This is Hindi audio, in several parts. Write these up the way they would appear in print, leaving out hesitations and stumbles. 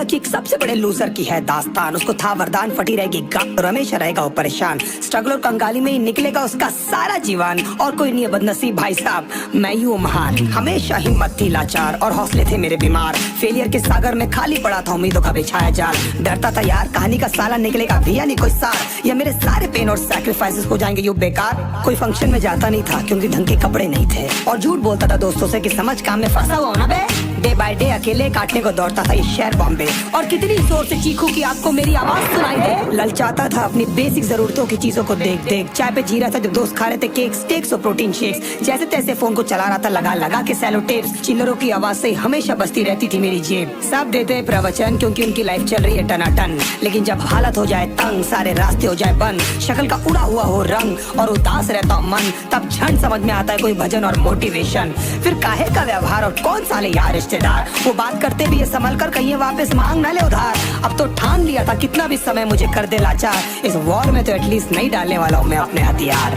की एक सबसे बड़े लूजर की है दास्तान। उसको था वरदान, फटी रहेगी गांठ, हमेशा रहेगा वो परेशान। स्ट्रगल और कंगाली में ही निकलेगा उसका सारा जीवन। और कोई नहीं है बदनसीब भाई साहब, मैं ही हूँ महान। हमेशा हिम्मत थी लाचार और हौसले थे मेरे बीमार। फेलियर के सागर में खाली पड़ा था उम्मीदों का बिछाया जाल। डरता था यार कहानी का साला निकलेगा भी या नहीं कोई सार, या मेरे सारे पेन और सैक्रिफाइसेस हो जाएंगे यूं बेकार। कोई फंक्शन में जाता नहीं था क्योंकि ढंग के कपड़े नहीं थे, और झूठ बोलता था दोस्तों से कि समझ काम में फंसा हुआ ना बे। डे बाय डे अकेले काटने को दौड़ता था ये शहर बॉम्बे। और कितनी जोर से चीखूं कि आपको मेरी आवाज सुनाई दे। ललचाता था अपनी बेसिक जरूरतों की चीजों को देख देख। चाय पे जी रहा था जब दोस्त खा रहे थे केक, स्टेक्स और प्रोटीन शेक्स। जैसे तैसे फोन को चला रहा था लगा लगा के सेलो टेप्स। चिल्लरों की आवाज से हमेशा बजती रहती थी मेरी जेब। सब देते प्रवचन क्योंकि उनकी लाइफ चल रही है टनाटन, लेकिन जब हालत हो जाए तंग, सारे रास्ते हो जाए बंद, शक्ल का उड़ा हुआ हो रंग और उदास रहता मन, तब झंड समझ में आता है कोई भजन और मोटिवेशन। फिर काहे का व्यवहार और कौन साले यार रिश्तेदार, वो बात करते भी ये संभल कर कहीं वापस मांग ना ले उधार। अब तो ठान लिया था कितना भी समय मुझे कर दे लाचार, इस वॉर में तो एटलीस्ट नहीं डालने वाला हूँ मैं अपने हथियार।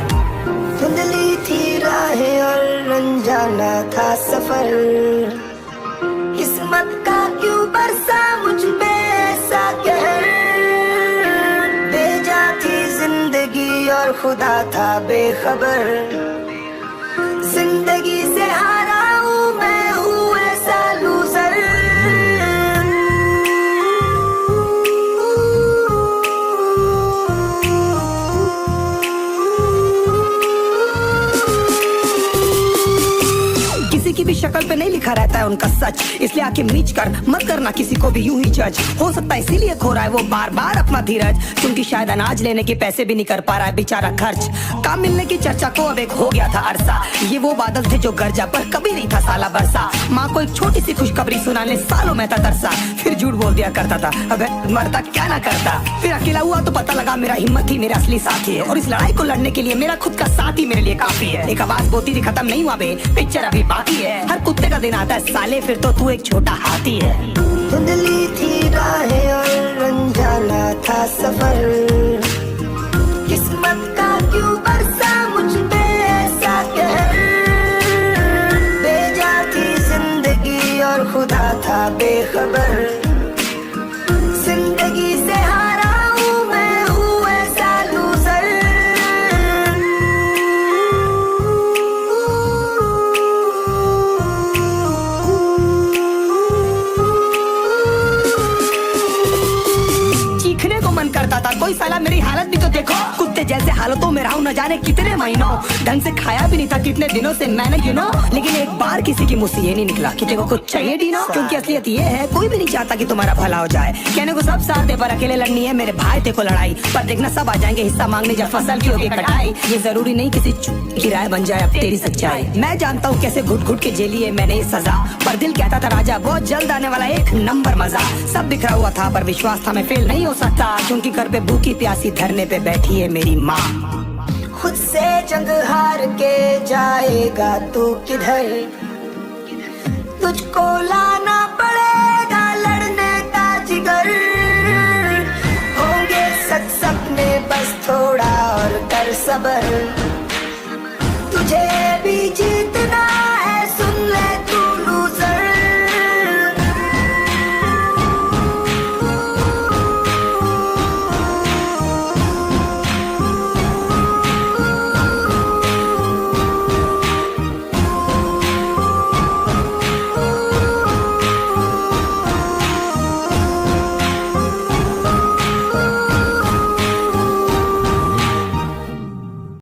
धुंधली थी राहें और अनजाना था सफर, किस्मत का क्यों बरसा मुझ पे ऐसा कहर। बेजा थी जिंदगी और खुदा था बेखबर, जिंदगी से हारा हूँ मैं, हूँ ऐसा लूजर। किसी की भी शक्ल पे नहीं लिखा रहता है उनका सच, इसलिए आके मीच कर मत करना किसी को भी यूं ही जज। हो सकता है इसीलिए खो रहा है वो बार बार अपना धीरज, क्योंकि शायद अनाज लेने के पैसे भी नहीं कर पा रहा है बेचारा खर्च। काम मिलने की चर्चा को अब एक हो गया था अरसा, ये वो बादल थे जो गरजा पर कभी नहीं था साला बरसा। माँ को एक छोटी सी खुशखबरी सुनाने सालों में था तरसा, फिर झूठ बोल दिया करता था अबे मरता क्या ना करता। फिर अकेला हुआ तो पता लगा मेरा हिम्मत ही मेरा असली साथी है, और इस लड़ाई को लड़ने के लिए मेरा खुद का साथ ही मेरे लिए काफी है। एक आवाज बोलती थी खत्म नहीं हुआ बे, पिक्चर अभी बाकी है। हर कुत्ते का दिन आता है साले, फिर तो तू एक छोटा हाथी है। धुंधली थी राहें और अनजाना था सफर, किस्मत का क्यों बरसा मुझ पे ऐसा कहर। बेजा थी जिंदगी और खुदा था बेखबर, जिंदगी से हारा हूँ मैं, हूँ ऐसा लूजर। चीखने को मन करता था, कोई साला मेरी हालत भी तो देखो। कुत्ते जैसे हालतों में रहा हूँ न जाने कितने महीनों, ढंग से खाया भी नहीं था कितने दिनों से मैंने लेकिन एक बार किसी की मुंह से ये नहीं निकला कि देखो कुछ चाहिए डीनो। क्योंकि असलियत ये है कोई भी नहीं चाहता कि तुम्हारा भला हो जाए। कहने को सब साथ दे पर अकेले लड़नी है मेरे भाई देखो लड़ाई, पर देखना सब आ जाएंगे हिस्सा मांगने जब फसल की होगी कटाई। ये जरूरी नहीं किसी की राय बन जाए अब तेरी सच्चाई। मैं जानता हूँ कैसे घुट घुट के झेली है मैंने ये सजा, पर दिल कहता था राजा बहुत जल्द आने वाला एक नंबर मजा। सब बिखरा हुआ था पर विश्वास था मैं फेल नहीं हो सकता, क्योंकि घर पे भूखी प्यासी धरने पे बैठी है मेरी माँ। खुद से जंग हार के जाएगा तू किधर, तुझको लाना पड़ेगा लड़ने का जिगर। होंगे सच सपने बस थोड़ा और कर सबर,